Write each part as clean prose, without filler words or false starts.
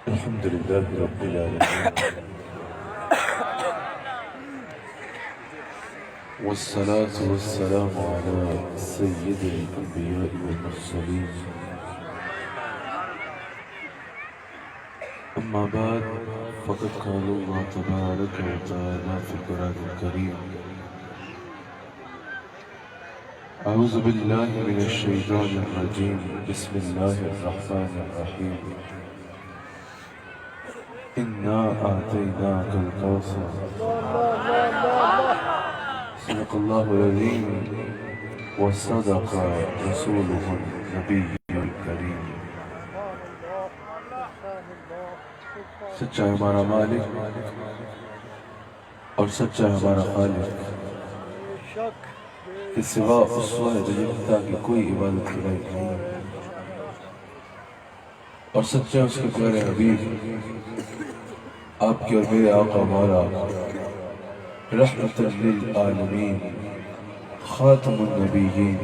الحمد لله رب العالمين والصلاة والسلام على سيد الأنبياء والمرسلين أما بعد فقد قال الله تبارك وتعالى في القرآن الكريم أعوذ بالله من الشيطان الرجيم بسم الله الرحمن الرحيم إنا آتيناك الكوثر صدق الله العظيم وصدق رسوله النبي الكريم سچا ہے ہمارا مالک اور سچا ہے ہمارا خالق کہ سوا اس واحد یکتا کی کوئی عبادت کی لائق نہیں اور سچا اس کے پیارے حبیب آپ کے اور میرے آقا مولا رحمت للعالمین خاتم النبیین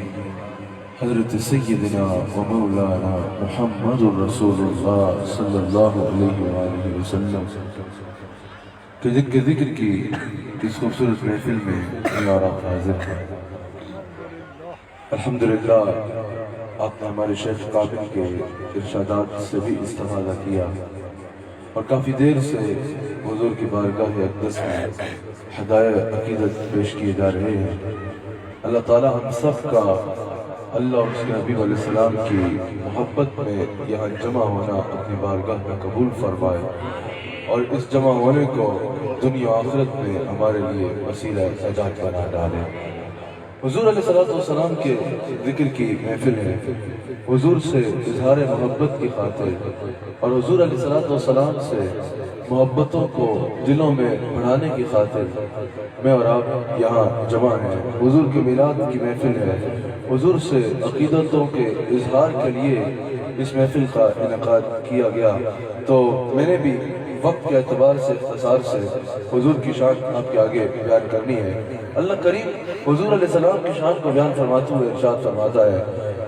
حضرت سیدنا و مولانا محمد رسول اللہ صلی اللہ علیہ وآلہ وسلم کہ جن کے ذکر کی اس خوبصورت محفل میں میرا حاضر ہے۔ الحمدللہ آپ نے ہمارے شیخ قابل کے ارشادات سے بھی استفادہ کیا اور کافی دیر سے حضور کی بارگاہ اقدس میں ہدایہ عقیدت پیش کیے جا رہے ہیں۔ اللہ تعالی ہم سب کا اللہ اور اس کے نبی علیہ السلام کی محبت میں یہاں جمع ہونا اپنی بارگاہ میں قبول فرمائے اور اس جمع ہونے کو دنیا و آخرت میں ہمارے لیے وسیلہ نجات بنا ڈالے۔ حضور علیہ السلام کے ذکر کی محفل ہے، حضور سے اظہار محبت کی خاطر اور حضور علیہ السلام سے محبتوں کو دلوں میں بڑھانے کی خاطر میں اور آپ یہاں جمع ہیں۔ حضور کے میلاد کی محفل ہے، حضور سے عقیدتوں کے اظہار کے لیے اس محفل کا انعقاد کیا گیا، تو میں نے بھی وقت کے اعتبار سے اختصار سے حضور کی شان آپ کے آگے بیان کرنی ہے۔ اللہ کریم حضور علیہ السلام کی شان کو بیان فرماتے ہوئے ارشاد فرماتا ہے،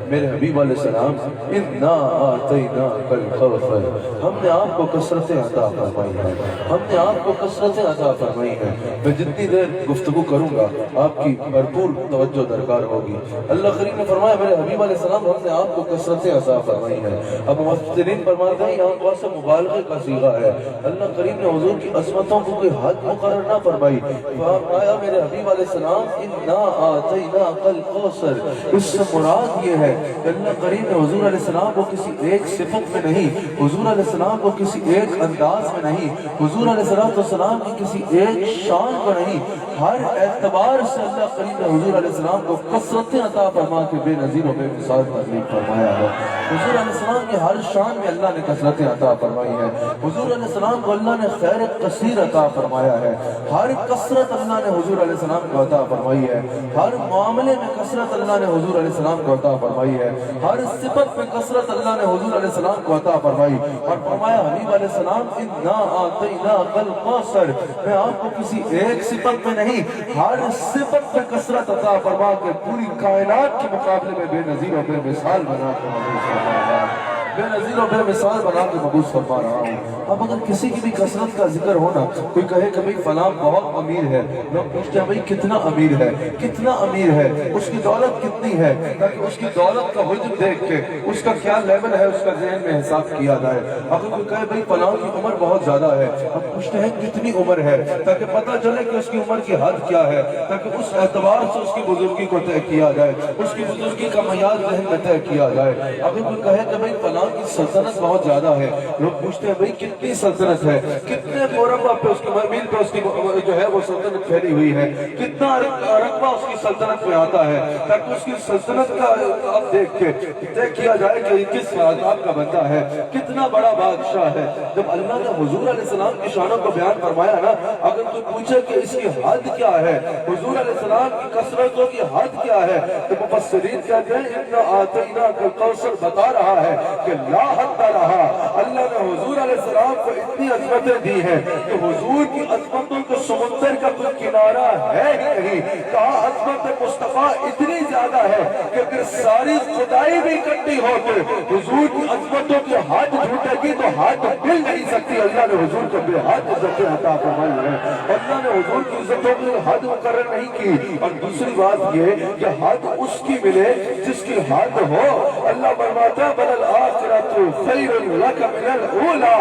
میرے حبیب علیہ السلام اِنَّا آتَيْنَاكَ الْكَوْثَرَ، ہم نے آپ کو کثرتیں عطا فرمائی ہیں، ہم نے آپ کو کثرتیں عطا فرمائی ہیں۔ میں جتنی دیر گفتگو کروں گا آپ کی بھرپور توجہ درکار ہوگی۔ اللہ کریم نے فرمایا میرے حبیب علیہ السلام ہم نے آپ کو کثرتیں عطا فرمائی ہیں۔ اب مفسرین فرماتے ہیں یہاں قسم مبالغے کا صیغہ ہے۔ اللہ کریم نے حضور کی عظمتوں کو کوئی حد مقرر نہ فرمائی، فرمایا میرے حبیب علیہ السلام اِنَّا آتَيْنَاكَ الْكَوْثَرَ، اس سے مراد یہ ہے کہ اللہ کریم نے حضور علیہ السلام کو کسی ایک صفت میں نہیں، حضور علیہ السلام کو کسی ایک انداز میں نہیں، حضور علیہ السلام کی کسی ایک شان کو نہیں، ہر اعتبار سے اللہ کریم نے حضور علیہ السلام کو کثرتیں عطا فرما کے بے نظیر و بے مثال تخلیق فرمایا ہے۔ حضور علیہ السلام کی ہر شان میں اللہ نے کثرتیں عطا فرمائی ہے۔ حضور علیہ السلام کو اللہ نے خیر کثیر عطا فرمایا ہے، ہر کثرت اللہ نے حضور علیہ السلام کو عطا فرمائی ہے، ہر معاملے میں کثرت اللہ نے حضور علیہ السلام کو عطا فرمائی ہے، ہر صفت میں کثرت اللہ نے حضور علیہ السلام کو عطا فرمائی اور فرمایا حبیب علیہ السلام اِنَّا آتَيْنَاكَ الْكَوْثَرَ، میں آپ کو کسی ایک صفت میں نہیں ہر صفت میں کثرت عطا فرما کے پوری کائنات کے مقابلے میں بے نظیر و بے مثال بنا کے مقبول فرما رہا ہوں، بے نظیر و بے مثال بنا کے مقبول فرما رہا ہوں۔ اب اگر کسی کی بھی کثرت کا ذکر ہونا، کوئی کہے کہ بھئی فلاں بہت امیر ہے، لوگ پوچھتے ہیں بھئی کتنا امیر ہے، کتنا امیر ہے، اس کی دولت کتنی ہے، تاکہ اس کی دولت کا حجم دیکھ کے اس کا کیا لیول ہے اس کا ذہن میں حساب کیا جائے۔ اگر کوئی کہے بھئی فلاں کی عمر بہت زیادہ ہے، ہم پوچھتے ہیں کتنی عمر ہے، تاکہ پتہ چلے کہ اس کی عمر کی حد کیا ہے، تاکہ اس اعتبار سے اس کی بزرگی کو طے کیا جائے، اس کی بزرگی کا معیار ذہن میں طے کیا جائے۔ اگر کوئی کہے کہ بھئی فلاں کی سلطنت بہت زیادہ ہے، لوگ پوچھتے ہیں بھئی کتنی سلطنت ہے، کتنے مربع پہ اس کی میل پہ اس کی جو ہے وہ سلطنت پھیلی ہوئی ہے، کتنا رقبہ اس کی سلطنت میں آتا ہے، تاکہ اس کی سلطنت کا آپ دیکھ کے طے کیا جائے کہ یہ کس عذاب کا بندہ ہے، کتنا بڑا بادشاہ ہے۔ جب اللہ نے حضور علیہ السلام کی شانوں کو بیان فرمایا نا، اگر کوئی پوچھے کہ اس کی حد کیا ہے، حضور علیہ السلام کی کثرتوں کی حد کیا ہے، تو مفسرین کہتے ہیں اِنَّا آتَيْنَاكَ الْكَوْثَرَ بتا رہا ہے کہ کہ لا حد لہا، اللہ نے حضور علیہ السلام کو اتنی عظمتیں دی ہیں کہ حضور کی عظمتوں کو سمندر کا کوئی کنارہ ہے ہی نہیں۔ کہا عظمت مصطفیٰ اتنی زیادہ ہے کہ اگر ساری خدائی بھی اکٹھی ہو تو حضور کی عظمتوں کی حد جھوٹے گی تو حد مل نہیں سکتی۔ اللہ نے حضور کو بے حد عزتیں عطا فرمائی ہے، اللہ نے حضور کی عزتوں کی حد مقرر نہیں کی۔ اور دوسری بات یہ کہ حد اس کی ملے جس کی حد ہو۔ اللہ فرماتا بل الآخرۃ خیر لک من الاولی،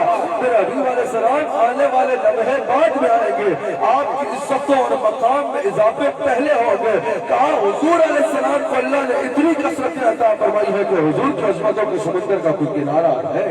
میرے حبیب علیہ السلام آنے والے لمحے بعد میں آئیں گے، آپ کی عزتوں اور مقام میں اضافے پہلے ہو گئے۔ کہا حضور علیہ السلام کو اللہ نے اتنی کثرت عطا فرمائی ہے کہ حضور کی عظمتوں کے سمندر کا کوئی کنارہ ہے،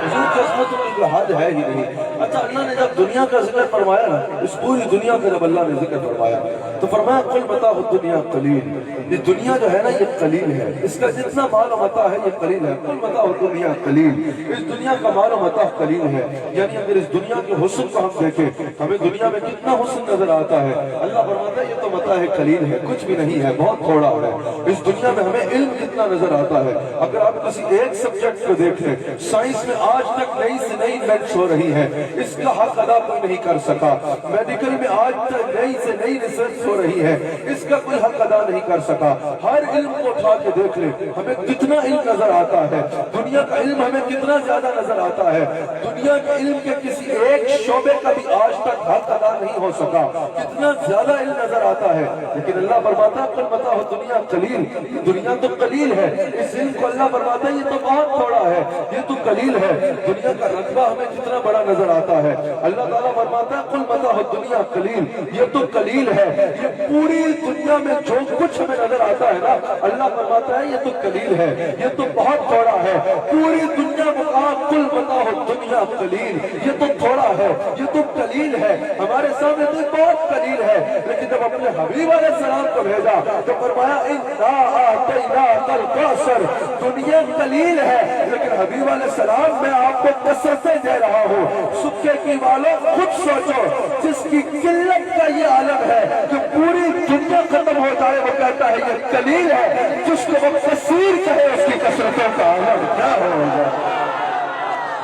حضور کی عظمتوں کی کوئی حد ہے ہی نہیں۔ اچھا اللہ نے جب دنیا کا ذکر فرمایا نا، اس پوری دنیا کا جب اللہ نے ذکر فرمایا تو فرمایا قل متاع الدنیا قلیل، یہ دنیا جو ہے نا یہ قلیل ہے، اس کا جتنا مال و متاع ہے یہ قلیل ہے۔ قل متاع الدنیا قلیل، اس دنیا کا مال و متاع قلیل ہے۔ یعنی اگر اس دنیا کے حسن کو ہم دیکھیں، ہمیں دنیا میں کتنا حسن نظر آتا ہے، اللہ فرماتا ہے یہ تو متاع قلیل ہے، کچھ بھی نہیں ہے، بہت تھوڑا ہے۔ اس دنیا میں ہمیں علم کتنا نظر آتا ہے، اگر آپ کسی ایک سبجیکٹ کو دیکھیں، سائنس میں آج تک نئی سے نئی انوینٹس ہو رہی ہے، اس کا حق ادا کوئی نہیں کر سکا۔ میڈیکل میں آج تک نئی سے نئی ریسرچ ہو رہی ہے، اس کا کوئی حق ادا نہیں کر سکا۔ ہر علم کو اٹھا کے دیکھ لیں، ہمیں کتنا علم نظر آتا ہے، دنیا کا علم ہمیں کتنا زیادہ نظر آتا ہے، دنیا کے علم کے کسی ایک شعبے کا بھی آج تک حق ادا نہیں ہو سکا، کتنا زیادہ علم نظر آتا ہے۔ لیکن اللہ فرماتا ہے قل متاع الدنیا قلیل، دنیا تو قلیل ہے، اس علم کو اللہ فرماتا ہے یہ تو بہت تھوڑا ہے، یہ تو قلیل ہے۔ دنیا کا رقبہ ہمیں کتنا بڑا نظر آتا ہے، اللہ تعالیٰ فرماتا ہے قل متاع الدنیا قلیل، یہ تو قلیل ہے، یہ پوری دنیا میں جو کچھ ہمیں نظر آتا ہے نا، اللہ فرماتا ہے یہ تو قلیل ہے، یہ تو بہت تھوڑا ہے۔ پوری دنیا مقام قل متاع الدنیا قلیل، یہ تو تھوڑا ہے، یہ تو قلیل ہے، ہمارے سامنے تو بہت قلیل ہے۔ لیکن جب اپنے حبیب علیہ السلام کو بھیجا تو فرمایا انا اعطیناک الکوثر، دنیا قلیل ہے لیکن حبیب علیہ السلام میں آپ کو کثرتیں دے رہا ہوں۔ سکے کی والوں خود سوچو، جس کی قلت کا یہ عالم ہے کہ پوری دنیا ختم ہو جائے وہ کہتا ہے یہ قلیل ہے، جس کو وہ کثیر کہے اس کی کثرتوں کا عالم کیا ہوگا،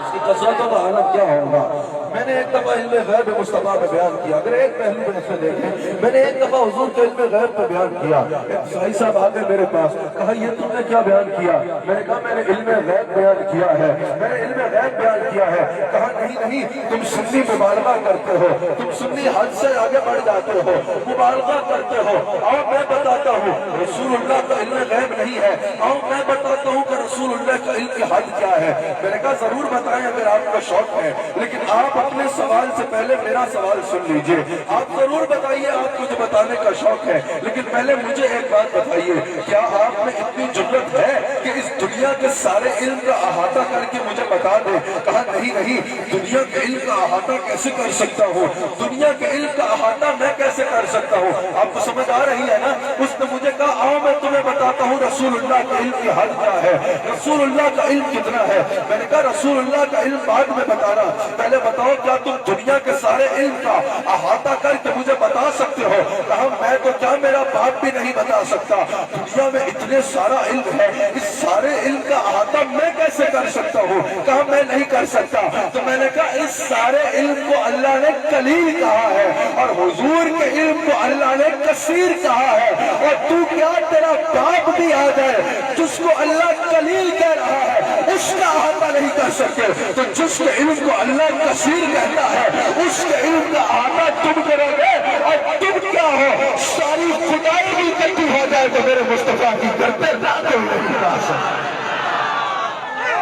اس کی کثرتوں کا عالم کیا ہوگا۔ میں نے ایک دفعہ علم غیب مصطفیٰ میں بیان کیا، اگر ایک پہلو میں اس میں دیکھیں، میں نے ایک دفعہ حضور کے علم غیب پہ بیان کیا، ایک صحیح صاحب آگے میرے پاس کہا یہ تم نے کیا بیان کیا؟ میں نے کہا میں نے علم غیب بیان کیا ہے، میں نے علم غیب بیان کیا ہے۔ کہا نہیں تم سنی مبالغہ کرتے ہو، تم سنی حد سے آگے بڑھ جاتے ہو، مبالغہ کرتے ہو۔ اور میں بتاتا ہوں رسول اللہ کا علم غیب نہیں ہے، اور میں بتاتا ہوں کہ رسول اللہ کا علم کی حد کیا ہے۔ میں نے کہا ضرور بتائیں اگر آپ کا شوق ہے، لیکن آپ اپنے سوال سے پہلے میرا سوال سن لیجئے۔ آپ ضرور بتائیے آپ کو جو بتانے کا شوق ہے، لیکن پہلے مجھے ایک بات بتائیے، کیا آپ میں اتنی جرأت ہے کہ اس دنیا کے سارے علم کا احاطہ کر کے مجھے بتا دیں؟ کہا نہیں دنیا کے علم کا احاطہ کیسے کر سکتا ہوں، دنیا کے علم کا احاطہ میں کیسے کر سکتا ہوں؟ آپ کو سمجھ آ رہی ہے نا؟ اس نے مجھے کہا آؤ میں تمہیں بتاتا ہوں رسول اللہ کے علم کی حد کیا ہے، رسول اللہ کا علم کتنا ہے۔ میں نے کہا رسول اللہ کا علم بعد میں بتانا، پہلے بتاؤ کیا تم دنیا کے سارے علم کا احاطہ کر کے مجھے بتا سکتے ہو؟ کہا میں تو کیا میرا باپ بھی نہیں بتا سکتا، دنیا میں اتنے سارا علم ہے، اس سارے علم کا احاطہ میں کیسے کر سکتا ہوں؟ کہا میں نہیں کر سکتا۔ تو میں نے کہا اس سارے علم کو اللہ نے قلیل کہا ہے اور حضور کے علم کو اللہ نے کثیر کہا ہے، اور تو کیا تیرا باپ بھی آ جائے جس کو اللہ قلیل کہہ رہا ہے اس کا احاطہ نہیں کر سکتے، تو جس کے علم کو اللہ کثیر کہتا ہے اس کے علم کا احاطہ تم کرو گے، اور تم کیا ہو ساری خدائی بھی اکٹھی ہو جائے تو میرے مصطفیٰ کی کرتے رہتے ہوئے نہیں کہا سکتے،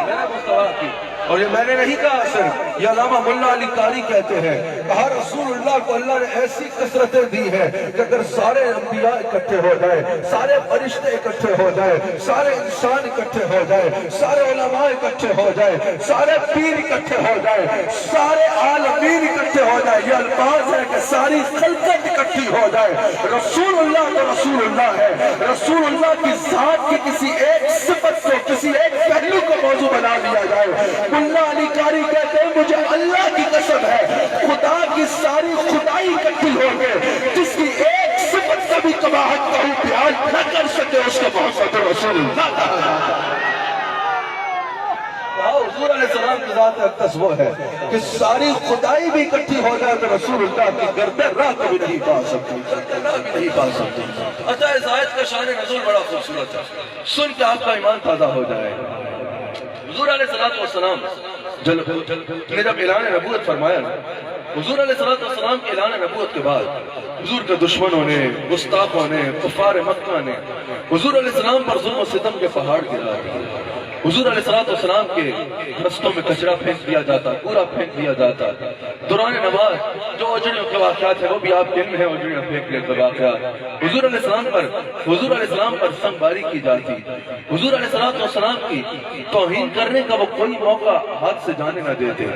میرے مصطفیٰ کی۔ اور یہ میں نے نہیں کہا صرف، یہ علامہ ملا علی قاری کہتے ہیں، کہا رسول اللہ کو اللہ نے ایسی کثرتیں دی ہے کہ اگر سارے انبیاء اکٹھے ہو جائے، سارے فرشتے اکٹھے ہو جائے، سارے انسان اکٹھے ہو جائے، سارے علماء اکٹھے ہو جائے، سارے پیر اکٹھے ہو جائے، سارے عالمین اکٹھے ہو جائے، یہ الفاظ ہے کہ ساری خلقت اکٹھی ہو جائے، رسول اللہ تو رسول اللہ ہے، رسول اللہ کی ذات کی کسی ایک صفت کو، کسی ایک پہلو کو موضوع بنا لیا جائے۔ ملا علی قاری کہتے ہیں مجھے اللہ کی قسم ہے خدا کی ساری خدائی اکٹھی ہو گئے، جس کی ایک صفت کا بھی قباحت کا بیان نہ کر سکے اس کے محمد رسول اللہ۔ علیہ السلام کی ذات اقدس وہ ہے کہ ساری خدائی بھی اکٹھی ہو جائے تو رسول اللہ کی گردن راہ کو بھی نہیں پا سکتی، نہیں پا سکتی۔ اچھا اس آیت کا شان نزول بڑا خوبصورت ہے، سن کے آپ کا ایمان تازہ ہو جائے۔ حضور علیہ السلام نے جب اعلان نبوت فرمایا، حضور علیہ السلام کے اعلان نبوت کے بعد حضور کے دشمنوں نے، گستاخوں نے، کفار مکہ نے حضور علیہ السلام پر ظلم و ستم کے پہاڑ گرا دیے۔ حضور علیہ السلام کے رستوں میں کچرا پھینک دیا جاتا، کوڑا پھینک دیا جاتا۔ دوران نماز جو اجڑیوں کے واقعات ہیں وہ بھی آپ کے علم ہے، اجڑیاں پھینکنے کے واقعات۔ حضور علیہ السلام پر سنگ باری کی جاتی، حضور علیہ السلام کی توہین کرنے کا وہ کوئی موقع ہاتھ سے جانے نہ دیتے،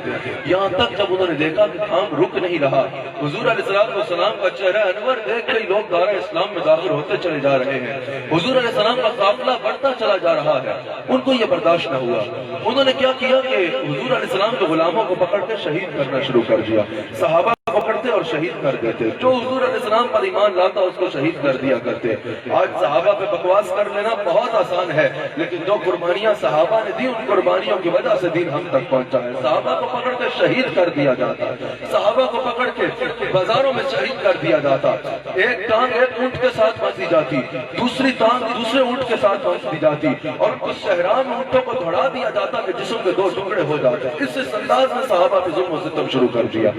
یہاں تک جب انہوں نے دیکھا کہ کام رک نہیں رہا، حضور علیہ السلام کا چہرہ انور دیکھ کے لوگ دائرہ اسلام میں داخل ہوتے چلے جا رہے ہیں، حضور علیہ السلام کا قافلہ بڑھتا چلا جا رہا ہے، ان کو یہ برداشت نہ ہوا۔ انہوں نے کیا کیا کہ حضور علیہ السلام کے غلاموں کو پکڑ کے شہید کرنا شروع کر دیا، صحابہ پکڑتے اور شہید کر دیتے، جو حضور علیہ السلام پر ایمان لاتا اس کو شہید کر دیا کرتے۔ آج صحابہ پہ بکواس کر لینا بہت آسان ہے، لیکن جو قربانیاں صحابہ نے دی ان قربانیوں کی وجہ سے دین ہم تک پہنچا ہے۔ صحابہ کو پکڑ کے شہید کر دیا جاتا، صحابہ کو پکڑ کے بازاروں میں شہید کر دیا جاتا، ایک ٹانگ ایک اونٹ کے ساتھ باندھی جاتی، دوسری ٹانگ دوسرے اونٹ کے ساتھ باندھی جاتی، اور کچھ صحرا میں اونٹوں کو دھڑا دیا جاتا کہ جسم کے دو ٹکڑے ہو جاتے۔ اس انداز میں صحابہ پہ ظلم و ستم شروع کر دیا۔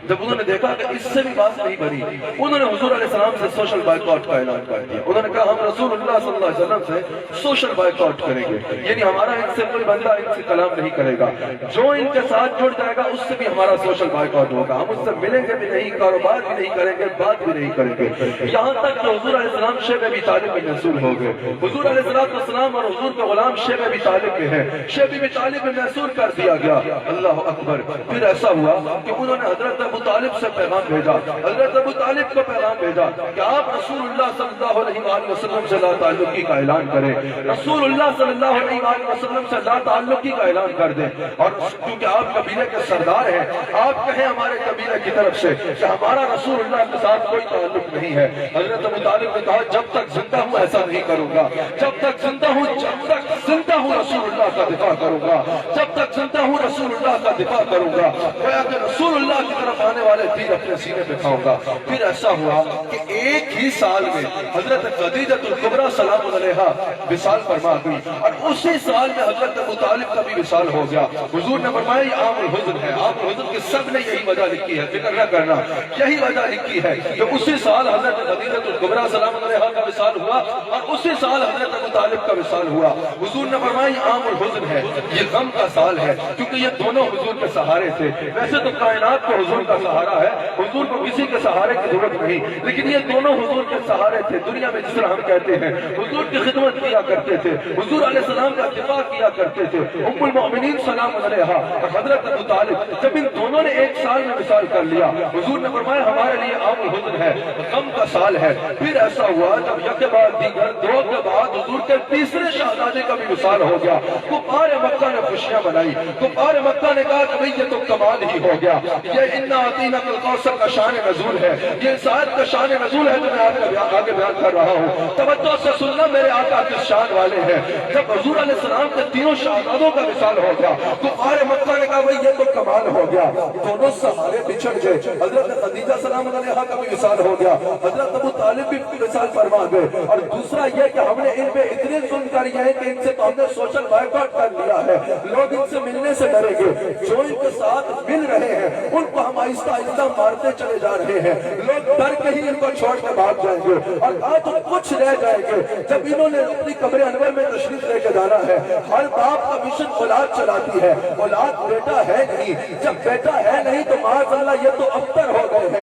جب انہوں نے دیکھا کہ اس سے بھی بات نہیں بنی، انہوں نے حضور علیہ السلام سے سوشل بائیکاٹ کا اعلان کر دیا۔ انہوں نے کہا ہم رسول اللہ صلی اللہ علیہ وسلم سے سوشل بائیکاٹ کریں گے، یعنی ہمارا ان سے کوئی بندہ ان سے کلام نہیں کرے گا، جو ان کے ساتھ جڑ جائے گا اس سے بھی ہمارا سوشل بائیکاٹ ہوگا، ہم اس سے ملیں گے بھی نہیں، کاروبار بھی نہیں کریں گے، بات بھی نہیں کریں گے۔ یہاں تک کہ حضور علیہ السلام شیب ابی طالب میں محصول ہو گئے۔ حضور علیہ السلام اور حضور کے غلام شیب ابی طالب میں ہے، شیب ابی طالب میں محصول کر دیا گیا۔ اللہ اکبر۔ پھر ایسا ہوا کہ انہوں نے حضرت ابو طالب سے پیغام بھیجا، حضرت ابو طالب کو پیغام بھیجا کہ آپ رسول اللہ صلی اللہ علیہ وآلہ وسلم سے لا تعلقی کا اعلان کریں، رسول اللہ صلی اللہ علیہ وآلہ وسلم سے لا تعلقی کا اعلان کر دیں، اور کیونکہ آپ قبیلے کے سردار ہیں آپ کہیں ہمارے قبیلے کی طرف سے کہ ہمارا رسول اللہ کے ساتھ کوئی تعلق نہیں ہے۔ حضرت ابو طالب نے کہا جب تک زندہ ہوں ایسا نہیں کروں گا، جب تک زندہ ہوں رسول اللہ کا دفاع کروں گا، جب تک زندہ ہوں رسول اللہ کا دفاع کروں گا، گویا کہ رسول اللہ کی طرف آنے والے تیر اپنے سینے پہ کھاؤں گا۔ پھر ایسا ہوا کہ ایک ہی سال میں حضرت خدیجہ الکبریٰ سلام علیہا وصال فرما گئی، اور اسی سال میں حضرت ابو طالب کا بھی وصال ہو گیا۔ حضور نے فرمایا یہ عام الحزن ہے، عام الحزن کی سب نے یہی وجہ لکھی ہے، فکر نہ کرنا، یہی وجہ لکھی ہے کہ اسی سال حضرت خدیجہ الکبریٰ سلام علیہا کا وصال ہوا اور اسی سال حضرت ابو طالب کا وصال ہوا۔ حضور نے فرمایا یہ عام الحزن ہے، یہ غم کا سال ہے، کیونکہ یہ دونوں حضور کے سہارے تھے۔ ویسے تو کائنات کو حضور کا سہارا ہے، حضور کو کسی کے سہارے کی ضرورت نہیں، لیکن یہ دونوں حضور کے سہارے تھے۔ دنیا میں جس طرح ہم کہتے ہیں حضور کی خدمت کیا کرتے تھے، حضور علیہ السلام کا دفاع کیا کرتے تھے، ام المؤمنین سلام علیہا اور حضرت ابو طالب، جب ان دونوں نے ایک سال میں وصال کر لیا، حضور نے فرمایا ہمارے لیے عام الحزن ہے، غم کا سال ہے۔ پھر ایسا ہوا جب یک کے بعد دیگر دو کے بعد حضور کے تیسرے شہزادے کا بھی وصال ہو گیا، کفار مکہ نے خوشیاں منائی، کفار مکہ نے کہا کہ بھئی یہ تو کمال ہی ہو گیا، یہ انا اعطیناک الکوثر کا شان نزول ہے، یہ اس آیت کا شان نزول ہے جو میں آپ کے آگے بیان کر رہا ہوں۔ توجہ سے سننا میرے آقا کس شان والے ہیں۔ جب حضور علیہ السلام کے تینوں شہزادوں کا وصال ہو گیا، کفار مکہ نے کہا بھئی یہ تو کمال ہو گیا، دونوں سہارے بچھڑ گئے، حضرت خدیجہ سلام علیہا کا بھی وصال ہو گیا، حضرت ابو طالب بھی وصال فرما گئے، اور دوسرا یہ کہ ہم نے ان پہ اتنے ظلم کر یہ ہے کہ ان سے تو ہم نے سوشل بائیکاٹ کر لیا ہے، لوگ ان سے ملنے سے ڈریں گے، جو ان کے ساتھ مل رہے ہیں ان کو ہم آہستہ آہستہ مارتے چلے جا رہے ہیں، لوگ ڈر کے ہی ان کو چھوڑ کے بھاگ جائیں گے، اور آج کچھ رہ جائیں گے۔ جب انہوں نے اپنی قبر انور میں تشریف لے کے جانا ہے، ہر باپ کا مشن اولاد چلاتی ہے، اولاد بیٹا ہے نہیں، جب بیٹا ہے نہیں تو معاذ اللہ یہ تو ابتر ہو گئے ہیں،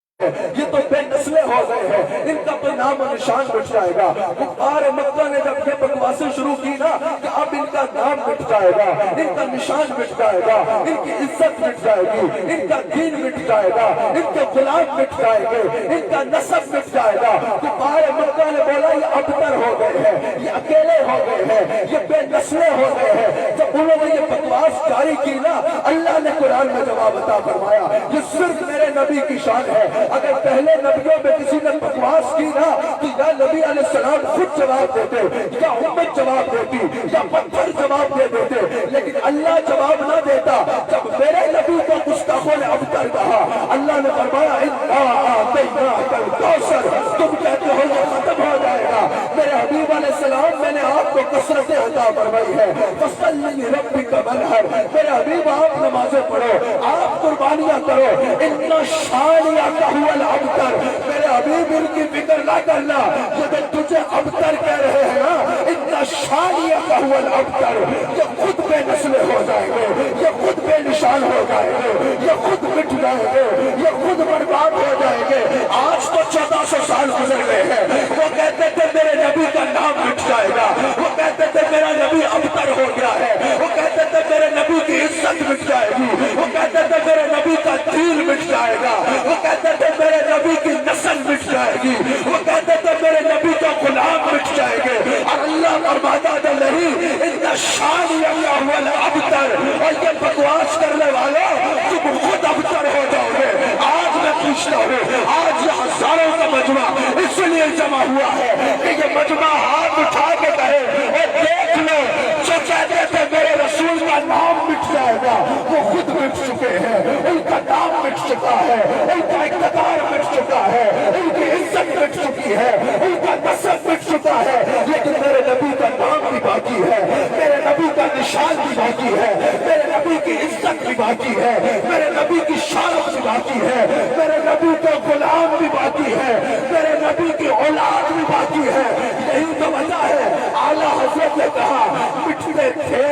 یہ تو بے نسلیں ہو گئے ہیں، ان کا کوئی نام و نشان مٹ جائے گا۔ کفار مکہ نے جب یہ بکواسیں شروع کی نا کہ اب ان کا نام مٹ جائے گا، ان کا نشان مٹ جائے گا، ان کی عزت مٹ جائے گی، ان کا دین مٹ جائے گا، ان کے غلام مٹ جائیں گے، ان کا نسب مٹ جائے گا۔ کفار مکہ نے بولا یہ ابتر ہو گئے ہیں، یہ اکیلے ہو گئے ہیں، یہ بے نسلیں ہو گئے ہیں۔ جب انہوں نے یہ بکواس جاری کی نا، اللہ نے قرآن میں جواب عطا فرمایا یہ صرف میرے نبی کی شان ہے۔ اگر پہلے نبیوں میں کسی نے بکواس کی نا تو یا نبی علیہ السلام خود جواب دیتے، یا امت جواب دیتی، یا پتھر جواب دے دیتے، لیکن اللہ جواب نہ دیتا ہوتا جب میرے نبی کو گستاخوں نے ابتر کہا۔ اللہ نے فرمایا اِنَّا أَعْطَيْنَاكَ الْكَوْثَرَ، تم کہتے ہو یہ ختم ہو جائے گا، میرے حبیب علیہ السلام میں نے آپ کو کثرت عطا فرمائی ہے۔ فَصَلِّ لِرَبِّكَ وَانْحَرْ، میرے حبیب آپ نمازیں پڑھو، آپ قربانیاں کرو۔ اِنَّ شَانِئَكَ هُوَ الْأَبْتَرُ، میرے حبیب ان کی فکر نہ کرنا، یہ تجھے ابتر کہہ رہے ہیں نا، اِنَّ شَانِئَكَ هُوَ الْأَبْتَرُ، یہ خود بے نسلے ہو جائیں گے، یہ خود بے نشان ہو جائیں گے، یہ خود مٹ جائیں گے، یہ خود برباد ہو جائیں گے۔ آج تو 1400 سال گزر گئے ہیں، وہ کہتے تھے میرے نبی کا نام مٹ جائے گا، وہ کہتے تھے میرا نبی ابتر ہو گیا ہے، وہ کہتے تھے میرے نبی کی عزت مٹ جائے گی، وہ کہتے تھے میرے نبی کا دین مٹ جائے گا، وہ کہتے تھے میرے نبی کی نسل مٹ جائے گی، وہ کہتے تھے میرے نبی کا غلام مٹ جائے گے، اور اللہ فرماتا تھا نہیں، ان شانیہ هو الابتر، اور یہ بکواس کرنے والوں تم خود ابتر ہو جاؤ گے۔ آج میں پوچھتا ہوں، آج یہ ہزاروں کا مجمع اس لیے جمع ہوا ہے کہ یہ مجمع ہاتھ اٹھا کے کہے اور دیکھ لو جو کہتے تھے میرے رسول کا نام مٹ جائے گا وہ خود مٹ چکے ہیں، ان کا نام مٹ چکا ہے، ان کا اقتدار مٹ چکا ہے، ان کی عزت مٹ چکی ہے، ان کا نسب مٹ چکا ہے، لیکن میرے نبی کا نام بھی باقی ہے، میرے نبی کا نشان بھی باقی ہے، میرے نبی کی عزت بھی باقی ہے، میرے نبی کی شان بھی باقی ہے، میرے نبی کا غلام بھی باقی ہے، میرے نبی کی اولاد بھی باقی ہے۔ یہی تو وجہ ہے اعلیٰ حضرت نے کہا مٹتے تھے،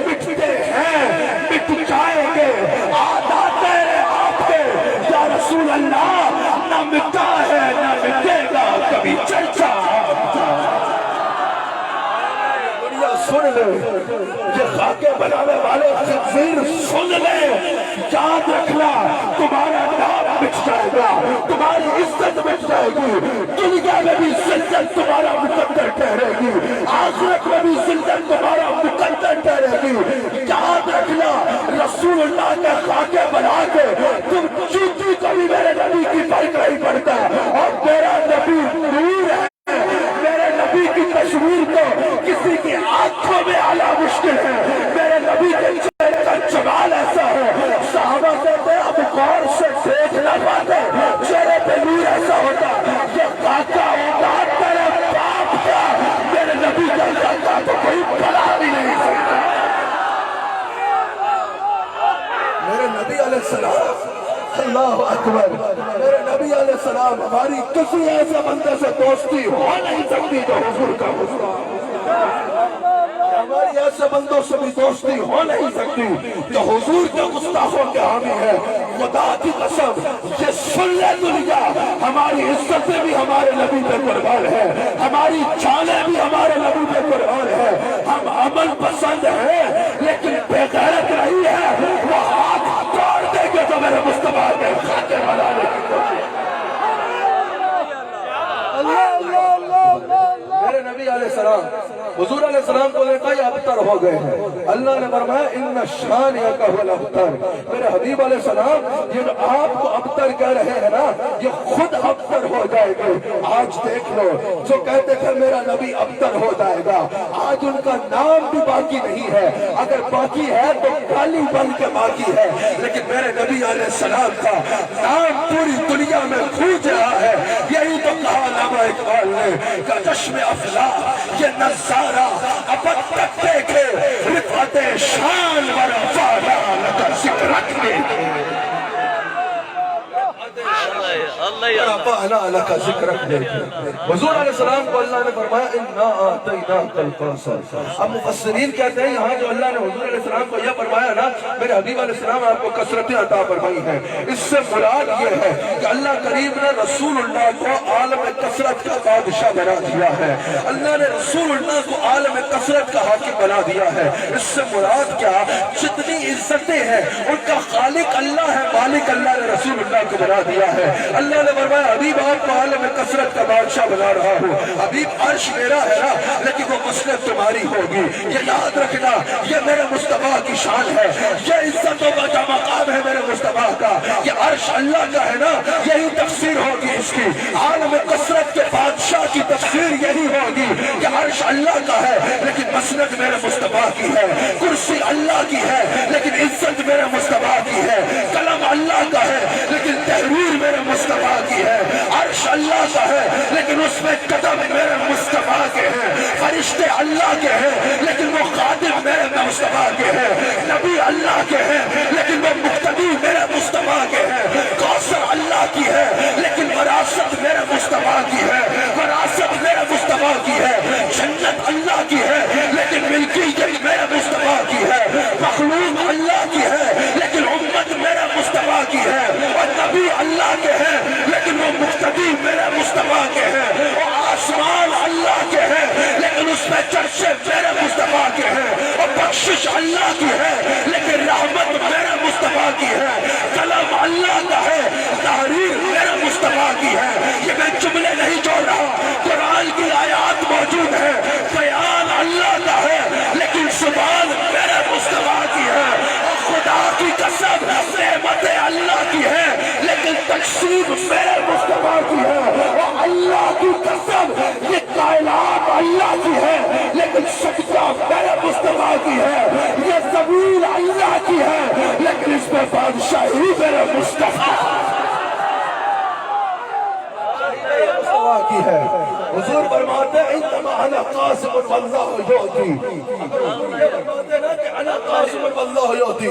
مٹتے ہیں، مٹ جائیں گے، آدھا تیرے آپ کے یا رسول اللہ، نہ مٹا ہے نہ مٹے گا کبھی چرچا۔ سن لے یہ خاکے بنانے والے خنزیر سن لے، یاد رکھنا تمہارا نام مٹ جائے گا، تمہاری عزت مٹ جائے گی، دنیا میں بھی ذلت تمہارا مقدر ٹھہرے گی، آخرت میں بھی ذلت تمہارا مقدر ٹھہرے گی۔ یاد رکھنا رسول اللہ کے خاکے بنا کے تم چیٹی کبھی میرے نبی کی فرق نہیں پڑتا، اور میرا نبی نور ہے، میرے نبی کی تصویر کو کسی کی آنکھوں میں آنا مشکل ہے، میرے نبی کے چہرے کا جمال ایسا ہے، صحابہ کہتے اب غور سے دیکھ نہ پاتے، چہرے پہ نور ایسا ہوتا، یہ خاکہ ہوتا تیرے باپ کا، میرے نبی کا خاکہ تو کوئی بنا بھی نہیں سکتا۔ میرے نبی علیہ السلام، اللہ اکبر، میرے نبی علیہ السلام، ہماری کسی ایسے بندے سے دوستی ہو نہیں سکتی جو حضور کا حضور، ہماری ایسے بندوں سے بھی دوستی ہو نہیں سکتی جو حضور کے گستاخوں کے حامی ہے۔ خدا کی قسم یہ سن لے دنیا، ہماری عزتیں بھی ہمارے نبی پہ قربان ہے، ہماری جانیں بھی ہمارے نبی پہ قربان ہے، ہم عمل پسند ہیں لیکن بے غیرت نہیں ہے، وہ ہاتھ توڑ دیں گے تو میرے مصطفیٰ کے خاکے بنانے کی کوشش۔ میرے نبی علیہ السلام حضور علیہ السلام کو دیکھا یہ ابتر ہو گئے ہیں، اللہ نے فرمایا ان شانیہ کا هو الابتر، میرے حبیب علیہ السلام یہ جو آپ کو ابتر کہہ رہے ہیں نا یہ خود ابتر ہو جائے گے۔ آج دیکھ لو جو کہتے تھے میرا نبی ابتر ہو جائے گا، آج ان کا نام بھی باقی نہیں ہے، اگر باقی ہے تو کالی بن کے باقی ہے، لیکن میرے نبی علیہ السلام کا نام پوری دنیا میں گونج رہا ہے۔ یہی تو کہا علامہ اقبال نے کہ چشم افلاح یہ نظارہ اب تک دیکھے، رفعت شان ورفعنا لک ذکرک رفعنا لک ذکرک دیکھے۔ حضور علیہ السلام کو اللہ نے فرمایا انا اعطیناک الکوثر۔ اب مفسرین کہتے ہیں یہاں جو اللہ نے حضور علیہ السلام کو یہ فرمایا نا میرے حبیب علیہ السلام آپ کو کثرتیں عطا فرمائی ہیں، اس سے مراد یہ ہے کہ اللہ کریم نے رسول اللہ کو عالم کثرت کا بادشاہ بنا دیا ہے، اللہ نے رسول اللہ کو عالم کثرت کا حاکم بنا دیا ہے۔ اس سے مراد کیا، جتنی عزتیں ہیں ان کا خالق اللہ ہے، مالک اللہ نے رسول اللہ کو بنا دیا ہے۔ اللہ نے فرمایا حبیب آپ کو عالم کثرت کا بادشاہ بنا رہا ہوں، حبیب عرش میرا ہے نا لیکن وہ مسند تمہاری ہوگی، یہ یاد رکھنا یہ میرے مصطفیٰ کی شان ہے، یہ عزتوں کا جو مقام ہے میرے مصطفیٰ کا، یہ عرش اللہ کا ہے نا، یہی تفسیر ہوگی اس کی، عالم کثرت کے بادشاہ کی تفسیر یہی ہوگی کہ عرش اللہ کا ہے لیکن مسند میرے مصطفیٰ کی ہے، کرسی اللہ کی ہے لیکن عزت میرے مصطفیٰ کی ہے، قلم اللہ کا ہے لیکن تحریر میرے مصطفیٰ کی ہے، عرش اللہ کا ہے لیکن اس میں قدم میرے مصطفیٰ کے ہیں، فرشتے اللہ کے ہیں لیکن وہ خادم میرے مصطفیٰ کے ہیں، نبی اللہ کے ہیں لیکن وہ مقتدی میرے مصطفیٰ کے ہیں، کوثر اللہ کی ہے لیکن وراثت میرے مصطفیٰ کی ہے، وراثت میرے مصطفیٰ کی ہے، جنت اللہ کی ہے لیکن ملکیت میرے مصطفیٰ کی ہے، مخلوق اللہ کی ہے لیکن امت میرے مصطفیٰ کی ہے، اور نبی اللہ کے ہیں لیکن وہ مقتدی میرے مصطفیٰ کے ہیں، اور آسمان اللہ کے ہیں لیکن اس میں چرچے میرے مصطفیٰ کے ہیں، اور بخشش اللہ کی ہے لیکن رحمت میرے مصطفیٰ کی ہے، کلام اللہ کا ہے تحریر میرے مصطفیٰ کی ہے۔ یہ میں جملے نہیں جوڑ رہا، قرآن کی آیات موجود ہے، بیان اللہ کا ہے لیکن زبان میرے مصطفیٰ کی ہے، اور خدا کی قسم نعمت اللہ کی ہے لیکن تقسیم میرے مصطفیٰ کی ہے، اور اللہ کی قسم یہ کائنات اللہ کی ہے لیکن سجدہ میرے مصطفیٰ کی ہے، یہ زمین اللہ کی ہے لیکن اس میں بادشاہی میرے مصطفیٰ کی ہے۔ حضور فرماتے ہیں انما انا قاسم واللہ یعطی، فرماتے ہیں نا کہ انا قاسم واللہ یعطی،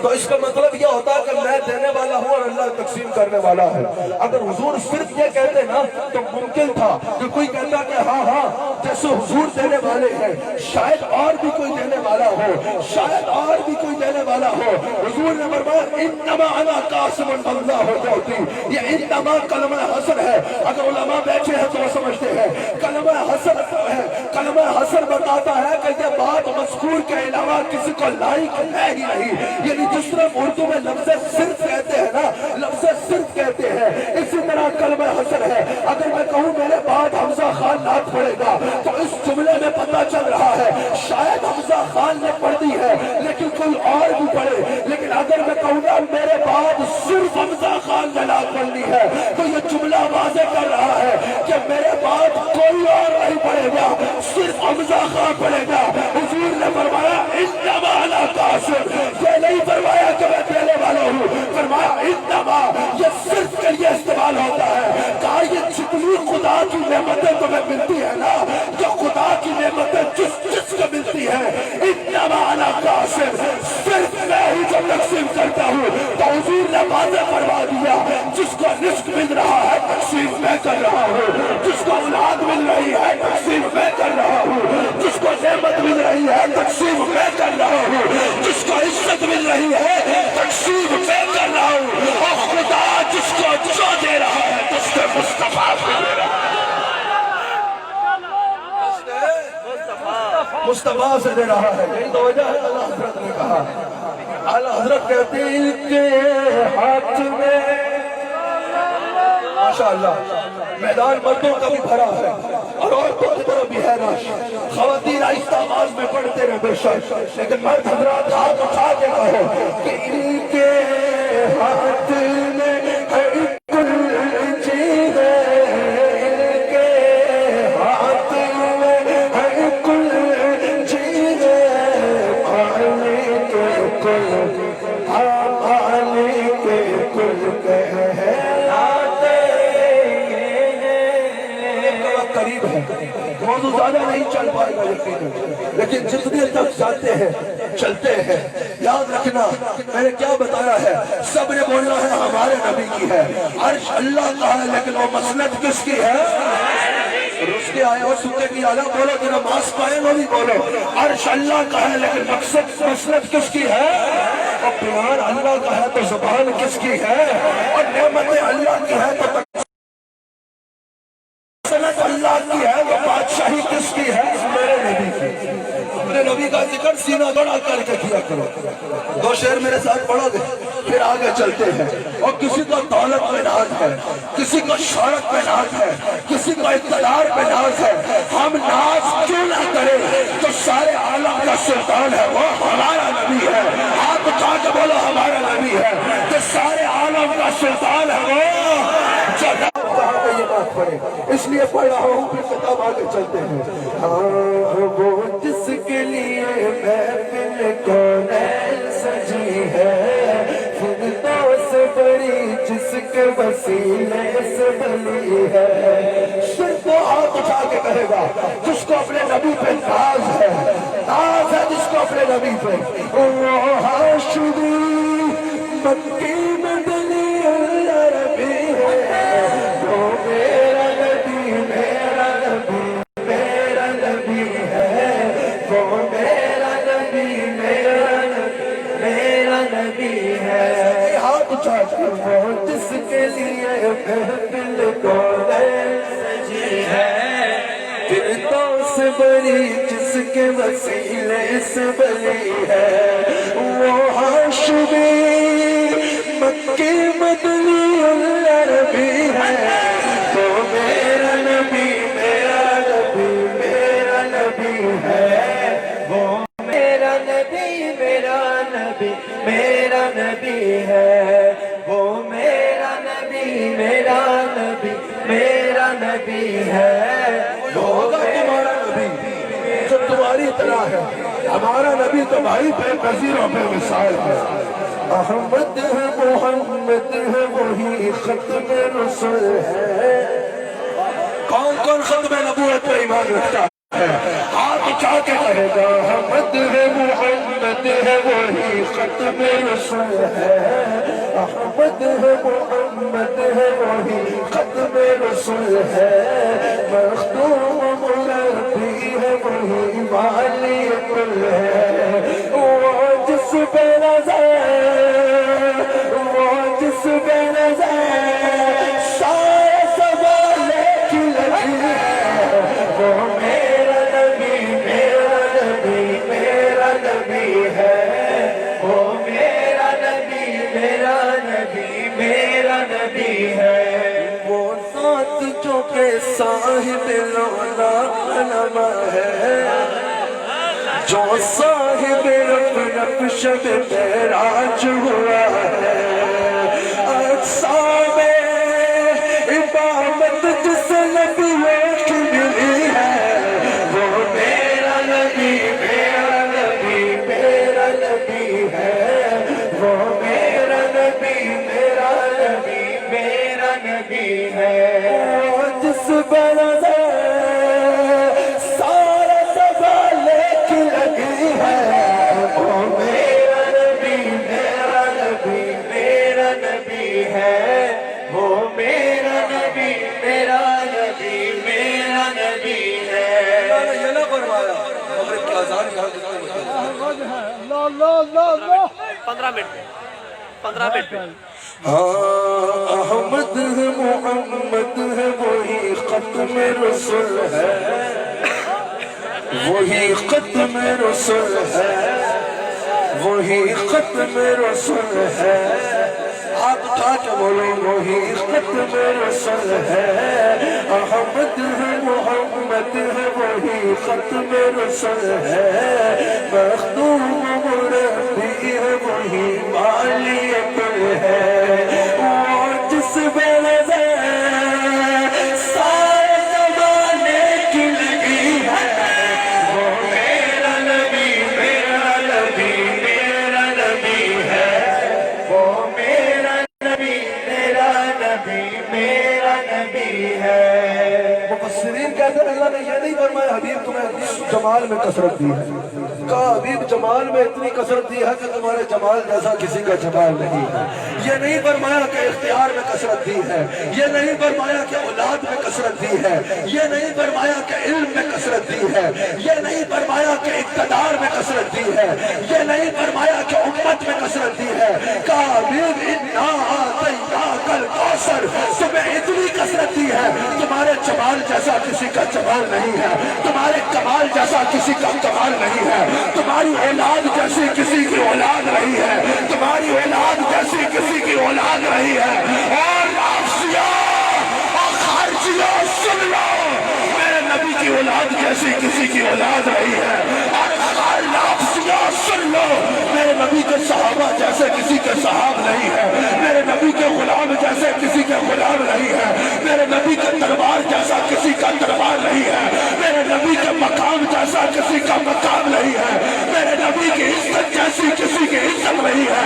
تو اس کا مطلب یہ ہوتا ہے کہ میں دینے والا ہوں اور اللہ تقسیم کرنے والا ہے۔ اگر حضور صرف یہ کہتے نا تو ممکن تھا کہ کوئی کہتا کہ ہاں جیسے حضور دینے والے ہیں شاید اور بھی کوئی دینے والا ہو، شاید اور بھی کوئی دینے والا ہو۔ حضور نے فرمایا انما انا قاسم واللہ یعطی، یہ انما کلمہ حسن ہے، اگر علماء بیٹھے ہیں تو وہ سمجھتے ہیں کلمہ حسن ہے، کلمہ حسن بتاتا ہے کہ یہ بات مذکور کے علاوہ کسی کو لائق ہے ہی نہیں، یعنی جس طرح اردو میں لفظ صرف کہتے ہیں نا، لفظ صرف کہتے ہیں، اسی طرح کلمہ حسن ہے۔ اگر میں کہوں میرے بعد حمزہ خان نعت پڑھے گا تو اس جملے میں پتہ چل رہا ہے شاید حمزہ خان نے پڑھ دی ہے لیکن کوئی اور بھی پڑھے، لیکن اگر میں کہوں گا میرے بعد صرف حمزہ خان نے نعت پڑھنی ہے تو یہ جملہ واضح کر رہا ہے کہ میرے بعد کوئی اور نہیں پڑھے گا، صرف حمزہ خان پڑھے گا۔ حضور نے فرمایا انما انا قاسم، یہ نہیں فرمایا کہ میں دینے والا ہوں، فرمایا انما، یہ صرف کے لیے استعمال ہوتا ہے۔ کہا یہ جتنی خدا کی نعمتیں تمہیں ملتی ہے نا، جو خدا کی نعمتیں جس کو ملتی ہے، انما انا قاسم، صرف میں ہی جو تقسیم کرتا ہوں۔ تو حضور نے واضح فرما دیا جس کو رزق مل رہا ہے تقسیم میں کر رہا ہوں، جس کو اولاد مل رہی ہے تقسیم میں کر رہا ہوں، جس کو نعمت مل رہی ہے تقسیم میں کر رہا ہوں، جس کو عزت مل رہی ہے تقسیم میں کر رہا ہوں، اور خدا جس کو جو دے رہا ہے اس سے مصطفیٰ سے دے رہا ہے، مصطفیٰ سے دے رہا ہے۔ یہی تو وجہ ہے اللہ حضرت نے کہا، اللہ حضرت کہتے ہیں ان کے ہاتھ میں ماشاءاللہ میدان مردوں کا بھی بھرا ہے اور عورتوں کی طرف بھی ہے رش، خواتین آہستہ آواز میں پڑھتے رہے بے شک، لیکن مرد حضرات ہاتھ اٹھا کے کہو کہ ان کے ہاتھ میں ہے کل چیز، ان کے ہاتھ میں ہے کل چیز، پانی کے کل پانی کے کل قریب ہے، موضوع زیادہ نہیں چل پائے گا یقیناً، لیکن جتنے تک جاتے ہیں چلتے ہیں۔ یاد رکھنا میں نے کیا بتایا ہے، سب نے بولنا ہے ہمارے نبی کی ہے، عرش اللہ کا ہے لیکن وہ مسند کس کی ہے؟ رس کے آئے اور سکے کی آلہ بولو، جو نماز پائے وہ بھی بولو، عرش اللہ کا ہے لیکن مسند کس کی ہے؟ اور بیان اللہ کا ہے تو زبان کس کی ہے؟ اور نعمتیں اللہ کی ہے تو اللہ کی ہے، وہ بادشاہی کس کی ہے؟ میرے نبی کی۔ اپنے نبی کا ذکر سینہ بڑا کر کے کیا کرو۔ دو شعر میرے ساتھ پڑھو گے پھر آگے چلتے ہیں۔ اور کسی کو دولت پہ ناز ہے، کسی کو شہرت پہ ناز ہے، کسی کو اقتدار پہ ناز ہے، ہم ناز کیوں نہ کریں تو سارے عالم کا سلطان ہے وہ ہمارا نبی ہے۔ ہاتھ اٹھا کے بولو ہمارا نبی ہے، کہ سارے عالم کا سلطان ہے وہ جو یہ بات پڑھے، اس لیے پڑھ رہا ہوں پھر کتاب آگے چلتے ہیں۔ ہاں وہ جس کے لیے محفل کو فردوس بڑی جس کے وسیلے سے بلی ہے. صرف وہ ہاتھ اٹھا کے کہے گا جس کو اپنے نبی پہ ناز ہے جس کو اپنے نبی پہ. وہ ہاشمی مکی مدنی عربی ہے، وہ میرا نبی میرا نبی میرا نبی ہے، وہ میرا نبی میرا نبی میرا نبی ہے. ہاتھ اٹھا کے وہ جس کے لیے محفل کو سجی ہے، فردوس بڑی جس کے وسیلے سے بلی ہے. وہ ہاشمی مکی مدنی عربی ہے، وہ میرا نبی میرا نبی میرا نبی ہے، وہ میرا نبی میرا نبی میرا نبی ہے، وہ میرا نبی میرا نبی میرا نبی ہے. وہ ہوگا تمہارا نبی جو تمہاری طرح ہے. ہمارا نبی تو بھائی بے نظیر و بے مثال ہے. احمد ہے محمد ہے وہی ختم رسول ہے. کون کون ختم نبوت پہ ایمان رکھتا ہے؟ ہاتھ اٹھا کے کہے گا احمد ہے محمد ہے وہی ختم رسول ہے. احمد ہے محمد ہے وہی ختم رسول ہے. مخدوم مربی ہے وہی والی کل ہے. وہ جس پہ نظر بے نظر سارے سوالے کی لگی ہے. وہ میرا نبی میرا نبی میرا نبی ہے، وہ میرا نبی میرا نبی میرا نبی ہے. وہ ذات جو کہ صاحب لولا علم ہے، جو صاحب رب رب شب معراج ہوا ہے. اقسام امامت جس نبیوں کی ملی ہے، وہ میرا نبی میرا نبی میرا نبی ہے، وہ میرا نبی میرا نبی میرا نبی ہے. وہ جس بنظر سارا سوالے کی لگی ہے، وہ میرا نبی میرا نبی میرا نبی ہے، وہ میرا نبی میرا نبی میرا نبی ہے. یہ نہ فرمایا مغرب کی اذان کا 15 منٹ پہ. ہاں احمد ہے محمد ہے وہی ختم رسول ہے، وہی ختم رسول ہے، وہی ختم رسول ہے. ہاتھ اٹھا کے بولو وہی ختم رسول ہے. احمد ہے محمد ہے وہی ختم رسول ہے. مخدوم مربی ہے وہی والی کل ہے. وہ جس بے نظر سارے زمانے کی لگی ہے، وہ میرا نبی میرا نبی میرا نبی ہے، وہ میرا نبی میرا نبی میرا نبی ہے. مفسرین کہتے ہیں اللہ نے یہ نہیں فرمایا حبیب تمہیں جمال میں کثرت دی ہے. کہا حبیب جمال میں اتنی کثرت دی ہے کہ تمہارے جمال جیسا کسی کا جمال نہیں ہے. یہ نہیں فرمایا کہ اختیار میں کثرت دی ہے، یہ نہیں فرمایا کہ اولاد میں کثرت دی ہے، یہ نہیں فرمایا کہ علم میں کثرت دی ہے، یہ نہیں فرمایا کہ اقتدار میں کثرت دی ہے، یہ نہیں فرمایا کہ امت میں کثرت دی ہے. کہا حبیب انا اعطیناک الکوثر، تمہیں اتنی کثرت دی ہے تمہارے جمال جیسا کسی کا جمال نہیں ہے، تمہارے کمال جیسا کسی کا کمال نہیں ہے، تمہاری اولاد جیسی کسی کی اولاد نہیں ہے، تمہاری اولاد جیسی کسی کی اولاد نہیں ہے. اور نافسیہ اور خارجیہ سن لو، میرے نبی کی اولاد جیسی کسی کی اولاد نہیں ہے. اور نافسیہ سن لو، میرے نبی کے صحابہ جیسے کسی کے صحاب نہیں ہے، میرے نبی کے غلام جیسے کسی کے غلام نہیں ہے، میرے نبی کے دربار جیسا کسی کا دربار نہیں ہے، میرے نبی کے مقام جیسا کسی کا مقام نہیں ہے، میرے نبی کی عزت جیسی کسی کی عزت نہیں ہے.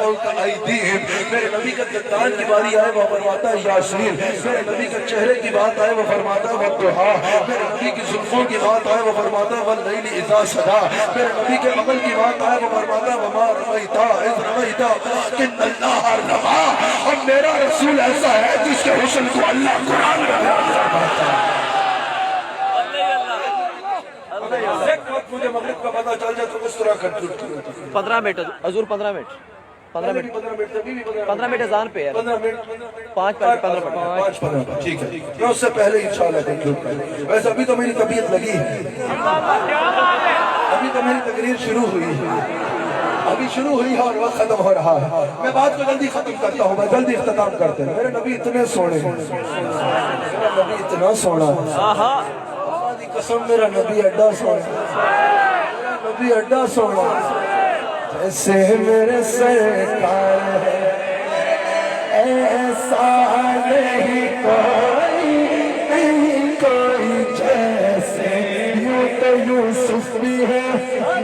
فوق ایدیہم، میرے نبی کا دندان کی باری آئے وہ فرماتا ہے یاسین، میرے نبی کا چہرے کی بات آئے وہ فرماتا ہے والضحیٰ، میرے نبی کی زلفوں کی بات آئے وہ فرماتا ہے واللیل اذا سجا، میرے نبی کے عمل کی بات آئے وہ فرماتا ہے وما رمیت اذ رمیت ولکن اللہ رمی، اور میرا رسول ایسا ہے جس کے حسن کو اللہ قرآن میں بیان فرماتا ہے۔ ایک وقت مجھے مغرب کا پتہ چل جائے تو اس طرح کر 15 منٹ حضور 15 منٹ 15 منٹ اذان پہ ہے 15 منٹ 5 15 منٹ ٹھیک ہے میں اس سے پہلے انشاءاللہ کنکلوڈ کروں گا۔ ویسے ابھی تو میری طبیعت لگی ہے، ابھی تو میری تقریر شروع ہوئی ہے، ابھی شروع ہوئی ہے اور وقت ختم ہو رہا ہے۔ میں بات کو جلدی ختم کرتا ہوں، میں جلدی اختتام کرتے ہیں۔ میرے نبی اتنے سونے ہیں، میرا نبی اتنا سونا ہے، اللہ دی قسم میرا نبی اڈا سونا ہے، میرا نبی اڈا سونا ہے، جیسے میرے سرکار ہے ایسا نہیں کوئی، نہیں کوئی جیسے، یوں تو یوسف بھی ہے،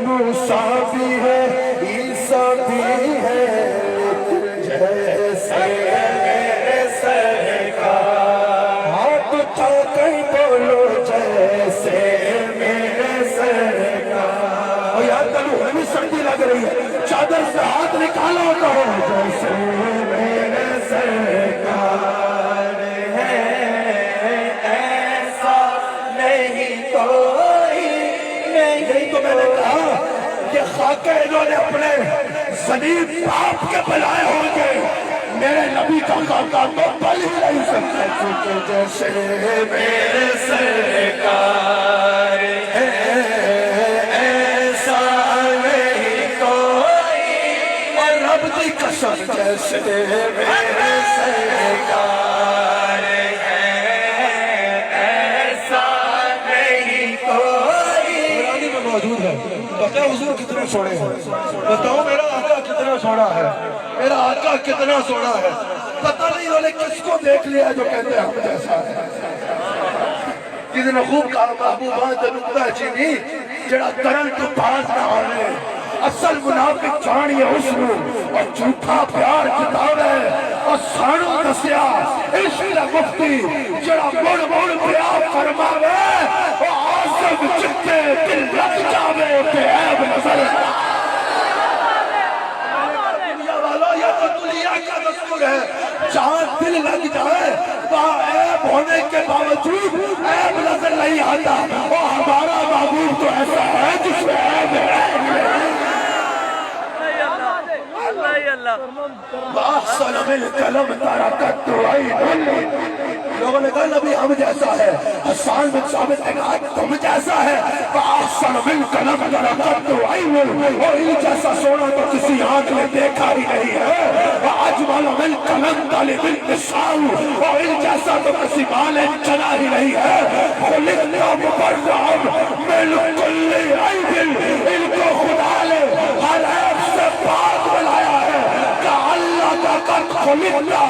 موسیٰ بھی ہے، عیسیٰ بھی ہے، جیسے میرے سرکار، ہاتھ اٹھا کر بولو جیسے میرے سرکار، اور یاد کرو ہمیں سردی لگ رہی ہے، چادر سے ہاتھ نکالو کہو جیسے میرے سرکار ہے ایسا نہیں کوئی، نہیں تو میں نے کہا کہ خاکہ انہوں نے اپنے زمین باپ کے بلائے ہوں گے، میرے نبی کا خاکہ تو بل ہی نہیں سکتا، کیونکہ جیسے میرے سرکار ہے ایسا نہیں کوئی، اور رب دی قسم جیسے میرے سرکار ہے ایسا نہیں کوئی۔ قرآن میں موجود ہے، بتاؤ حضور کتنے سونے ہیں، بتاؤ میرا آقا کتنا سونا ہے، میرا آقا کتنا سونا ہے، پتہ نہیں انہوں نے کس کو دیکھ لیا جو کہتے ہیں ہم جیسا ہے۔ کسی نے خوب کہا محبوبان تے نکتہ چینی جڑا کرن تو پاس نہ آنے، اصل منافق جانی حسن اور جھوٹا پیار کتاب ہے، اور سانو دسیا عشق مفتی جڑا مڑ مڑ پیار فرماوے، اور آزم چکے دل لگ جاوے تے عیب نظر دنیا والو، یہ تو دنیا کا دستور ہے، جہاں دل لگ جائے وہاں عیب ہونے کے باوجود عیب نظر نہیں آتا، اور ہمارا محبوب تو ایسا ہے جس میں عیب ہے۔ وَأَحْسَنَ مِنْكَ لَمْ تَرَكَتُ عَيْنٌ، لوگوں نے کہا نبی ہم جیسا ہے، حسان بن ثابت نے کہا تم جیسا ہے، وَأَحْسَنَ مِنْكَ لَمْ تَرَكَتُ عَيْنٌ، اور ان جیسا سونا تو کسی آنکھ نے دیکھا ہی نہیں ہے، وَأَجْمَلَ مِنْكَ لَمْ تَلِدِ النِّسَاءُ، اور ان جیسا تو کسی ماں نے چنا ہی نہیں ہے، خُلِقْتَ مُبَرَّأً مِنْ كُلِّ عَيْبٍ، ان کو خدا نے ہر عیب سے پاک بنایا ہے، خلقنا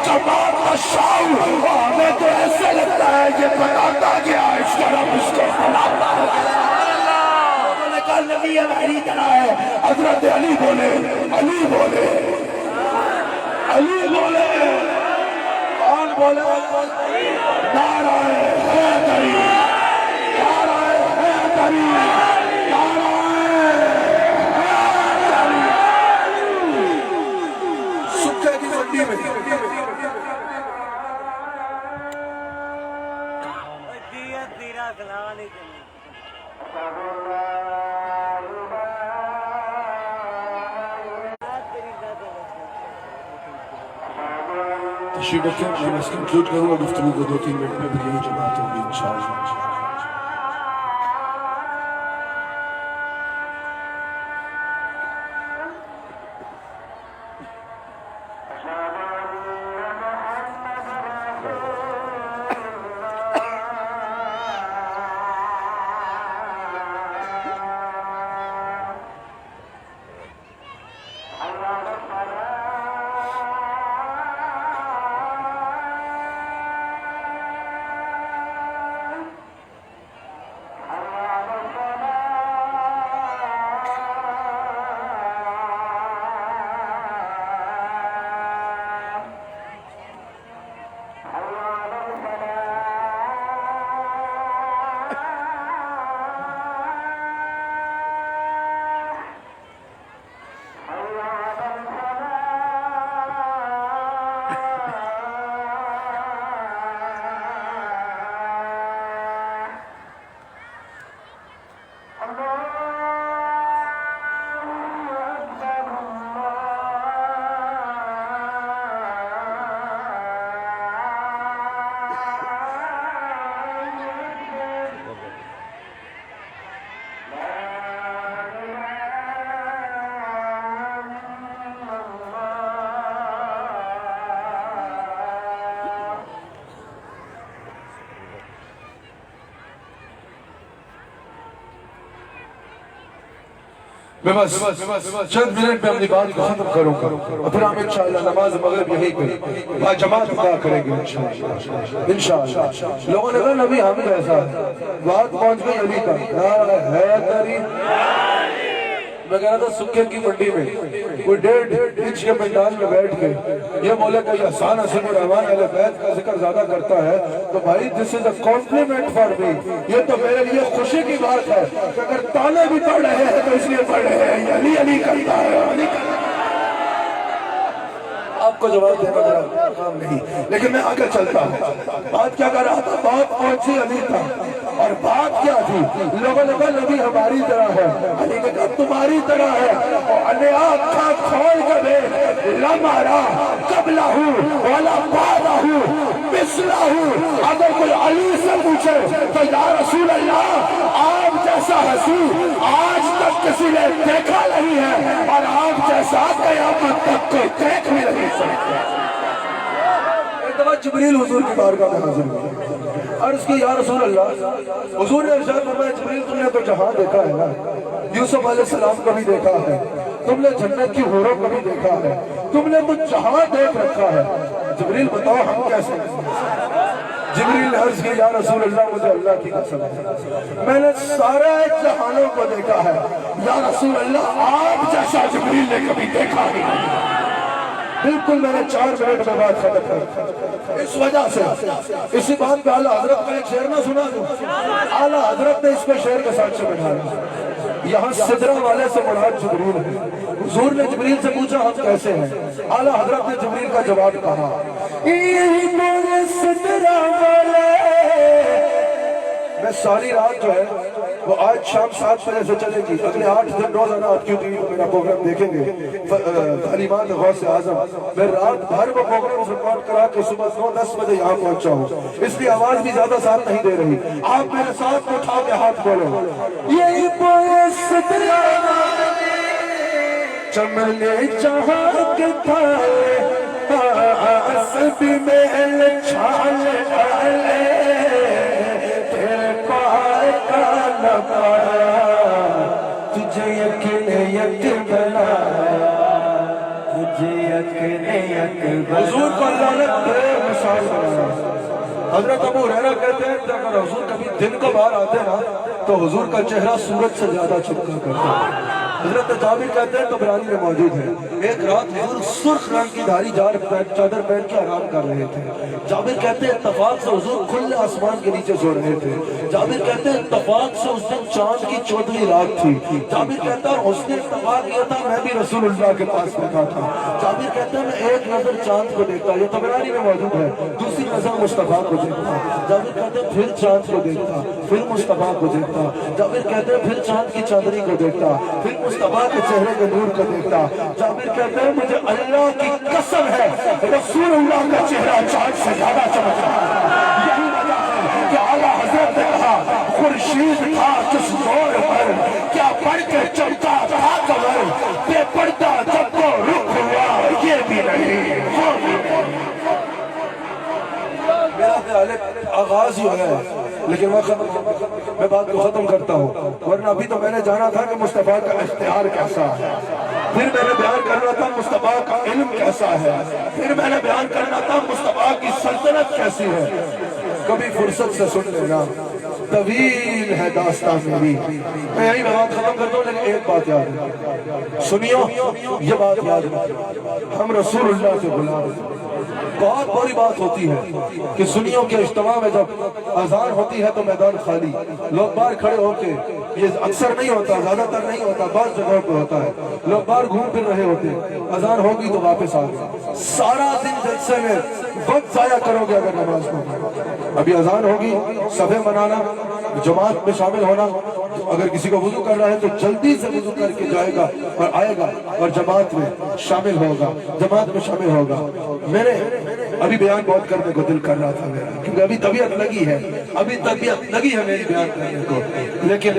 کما تشاء، ہمیں تو ایسے لگتا ہے یہ بناتا گیا اس طرح اس کو بناتا ہے۔ انہوں نے کہا نبی ہماری طرح ہے، حضرت علی بولے، علی بولے، علی بولے، کون بولے؟ نعرہ حیدری، نعرہ حیدری، نعرہ تشریف رکھیں، میں اس کنکلوڈ کروں گا گفتگو کو 2-3 منٹ میں، پھر یہی جماعت ہوگی انشاءاللہ۔ میں بس چند منٹ میں اپنی بات کو ختم کروں گا اور پھر ہم انشاءاللہ نماز مغرب یہی پہ با جماعت ادا کریں گے انشاءاللہ. لوگوں نے کہا نبی ہم کیسا بات پہنچ گئی علی تک نعرہ حیدری. میں کہہ رہا تھا سکے کی منڈی میں کوئی 1.5 انچ کے میدان میں بیٹھ کے یہ بولے کہ احسان حسین الرحمان اہل بیت کا ذکر زیادہ کرتا ہے تو بھائی دس از اے کمپلیمنٹ فار می. یہ تو میرے لیے خوشی کی بات ہے کہ اگر تانے بھی پڑھ رہے ہیں تو اس لیے پڑھ رہے ہیں علی علی کرتا ہے علی کرتا ہے. آپ کو جواب دینا میرا کام نہیں لیکن میں آگے چلتا ہوں. بات کیا کر رہا تھا؟ بات پہنچی علی تک اور بات کیا تھی؟ لوگوں نے کہا نبی ہماری طرح ہے. علی نے کہا تمہاری طرح ہے. اور علی آنکھاں کھول کے دیکھ لمارا قبلہ ولا بعدہ مثلہ. اگر کوئی علی سے پوچھے تو یا رسول اللہ آپ جیسا حسین آج تک کسی نے دیکھا نہیں ہے اور آپ جیسا قیامت تک کوئی دیکھ بھی نہیں سکتا. ایک دفعہ جبریل حضور کی بارگاہ میں حاضر ہوئے. عرض کی یا رسول اللہ حضور نے ارشاد فرمایا جبریل تم نے تو جہاں دیکھا ہے نا یوسف علیہ السلام کو بھی دیکھا ہے تم نے جنت کی حوروں کو بھی دیکھا ہے تم نے تو جہاں دیکھ رکھا ہے. جبریل بتاؤ ہم کیسے ہیں؟ جبریل نے عرض کی یا رسول اللہ مجھے اللہ کی قسم ہے میں نے سارے جہانوں کو دیکھا ہے. یا رسول اللہ آپ جیسا جبریل نے کبھی دیکھا نہیں. بالکل میں نے 4 منٹ میں بات ختم کر. اس وجہ سے اسی بات پہ اعلیٰ حضرت کا ایک شعر نہ سنا دوں. اعلیٰ حضرت نے اس کو شعر کے ساتھ سے بٹھایا. یہاں سدرہ والے سے مراد جبریل ہے. حضور نے جبریل سے پوچھا ہم کیسے ہیں؟ اعلیٰ حضرت نے جبریل کا جواب کہا سدرہ والے. میں ساری رات جو ہے وہ آج شام 7 بجے سے چلے گی. اگلے 8 دن روزانہ آپ کیوں ٹی وی پر میرا پروگرام دیکھیں گے تعلیمات غوث اعظم. میں رات بھر وہ پروگرام ریکارڈ کرا کے صبح 9-10 بجے یہاں پہنچا ہوں. اس لیے آواز بھی زیادہ ساتھ نہیں دے رہی. آپ میرے ساتھ اٹھا کے ہاتھ بولو یہی سدرہ چمنے جہاں کے تھالے سب محل چھال ڈالے تیرے پار کا نہ پایا تجھے یقین یک بنایا تجھے یقین یک بنایا. حضور کو اللہ نے بے مثال بنایا. حضرت ابو ہریرہ کہتے ہیں کہ اگر حضور کبھی دن کو باہر آتے نا تو حضور کا چہرہ سورج سے زیادہ چمکا کرتا ہے. حضرت جابر کہتے ہیں طبرانی میں موجود ہے ایک رات حضور سرخ رنگ کی دھاری چادر پہن کے آرام کر رہے تھے. جابر کہتے ہیں اتفاق سے حضور کھلے آسمان کے نیچے سو رہے تھے. جابر کہتے ہیں اتفاق سے اس دن چاند کی 14ویں رات تھی. جابر کہتا ہے اس نے اتفاق کیا تھا میں بھی رسول اللہ کے پاس بیٹھا تھا. جابر کہتے ہیں میں ایک نظر چاند کو دیکھتا یہ طبرانی میں موجود ہے. دوسری نظر مصطفیٰ کو دیکھتا. جابر کہتے ہیں پھر چاند کو دیکھتا پھر مصطفیٰ کو دیکھتا. جابر کہتے ہیں پھر چاند کی چادری کو دیکھتا پھر مصطفیٰ کے چہرے کے نور کو دیکھتا. جابر کہتے ہیں مجھے اللہ کی قسم ہے رسول اللہ کا چہرہ چاند سے زیادہ چمکتا ہے. یہی وجہ ہے کہ اعلیٰ حضرت نے کہا خورشید تھا کس دور پر کیا پڑھ کے چمکا تھا قمر بے پردہ جب کو رخ ہوا یہ بھی نہیں وہ بھی نہیں. میرا خیال ہے آغاز جو ہے لیکن میں بات کو ختم کرتا ہوں ورنہ ابھی تو میں نے جانا تھا کہ مصطفیٰ کا اختیار کیسا ہے. پھر میں نے بیان کرنا تھا مصطفیٰ کا علم کیسا ہے. پھر میں نے بیان کرنا تھا مصطفیٰ کی سلطنت کیسی ہے. کبھی فرصت سے سن لینا طویل ہے داستان میری. میں یہی بات ختم کرتا ہوں لیکن ایک بات یاد ہے سنیو یہ بات یاد ہے ہم رسول اللہ کے غلام ہیں. بہت بڑی بات ہوتی ہے کہ سنیوں کے اجتماع میں جب اذان ہوتی ہے تو میدان خالی لوگ باہر کھڑے ہو کے یہ اکثر نہیں ہوتا زیادہ تر نہیں ہوتا بعض جگہوں پہ ہوتا ہے لوگ باہر گھوم پھر رہے ہوتے اذان ہوگی تو واپس آ گئے. سارا دن جلسے میں وقت ضائع کرو گے اگر نماز کو. ابھی اذان ہوگی صفیں بنانا جماعت میں شامل ہونا. اگر کسی کو وضو کرنا ہے تو جلدی سے وضو کر کے جائے گا اور آئے گا اور جماعت میں شامل ہوگا جماعت میں شامل ہوگا. ابھی بیان بہت کرنے کو دل کر رہا تھا میرا، کیونکہ ابھی طبیعت لگی ہے میری بیان کرنے کو، لیکن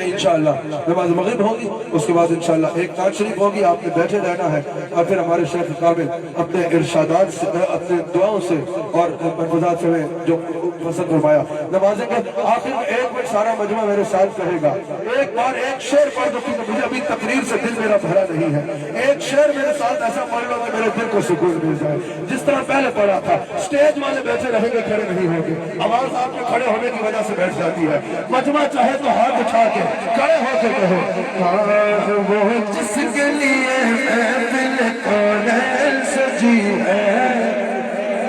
انشاءاللہ نماز مغرب ہوگی، اس کے بعد انشاءاللہ ایک نعت شریف ہوگی، آپ نے بیٹھے رہنا ہے، اور پھر ہمارے شیخ کامل اپنے ارشادات سے، اپنے دعاؤں سے اور ملفوظات سے جو پسند فرمایا نمازیں کے آخر میں ایک منٹ سارا مجمع میرے ساتھ کہے گا، ایک بار ایک شعر پڑھ دو، کیونکہ مجھے ابھی تقریر سے دل میرا بھرا نہیں ہے، ایک شعر میرے ساتھ ایسا پڑھ لو کہ میرے دل کو سکون مل جائے، جس طرح پہلے پڑھا تھا۔ اسٹیج والے بیٹھے رہیں گے، کھڑے نہیں ہوں گے، آواز آپ کے کھڑے ہونے کی وجہ سے بیٹھ جاتی ہے، مجمع چاہے تو ہاتھ اٹھا کے کھڑے ہو کے کہو، وہ جس کے لیے محفل کونین سجی ہے،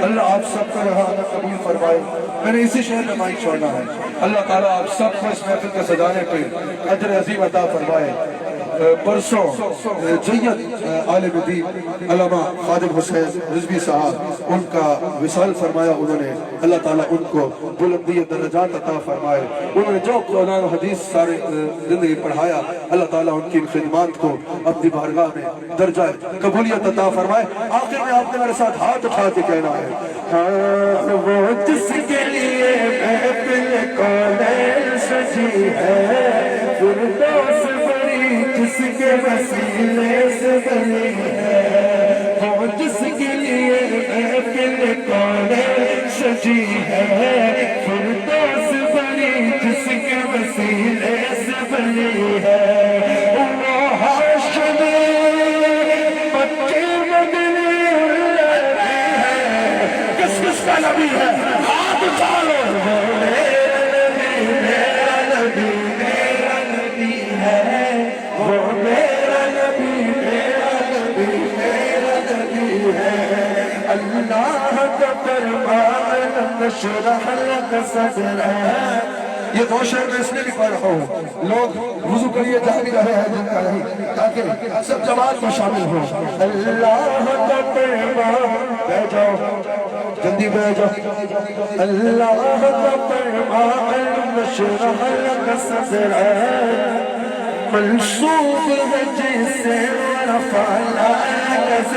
اللہ آپ سب کو رہانا قبول فرمائے۔ میں نے اسی شہر میں مائک چھوڑنا ہے، اللہ تعالیٰ آپ سب کو اس محفل کے سجانے پہ اجر عظیم عطا فرمائے۔ پرسوں جید عالم دین علامہ خادم حسین رضوی صاحب، ان کا وصال فرمایا انہوں نے، اللہ تعالیٰ ان کو بلندی درجات عطا فرمائے۔ انہوں نے جو قرآن و حدیث سارے زندگی پڑھایا، اللہ تعالیٰ ان کی خدمات کو اپنی بارگاہ میں درجہ قبولیت عطا فرمائے۔ آخر میں آپ نے میرے ساتھ ہاتھ اٹھا کے کہنا ہے، وہ جس کے لیے محفل کونین سجی ہے، فردوس بڑی جس کے وسیلے سے بنی ہے، وہ جس کے لیے محفل کونین سجی ہے، فردوس بڑی جس کے وسیلے سے بنی ہے، وہ ہاشم مکی مدنی نبی ہے، کس کس کا نبی ہے؟ ہاتھ اٹھا لو، میرا نبی میرا نبی ہے، وہ میرا نبی میرا نبی میرا نبی ہے، اللہ کا فرمان نشرح لک صدرک۔ یہ دو شعر میں اس لیے بھی پڑھ رہا ہوں، لوگ وضو کے لیے جا بھی رہے ہیں جن کا نہیں، تاکہ سب جماعت میں شامل ہو۔ اللہ کا فرمان، بیٹھ جاؤ جلدی بیٹھ جاؤ، اللہ کا فرمان نشرح لک صدرک، منصوب ہے جسے ورفعنا لک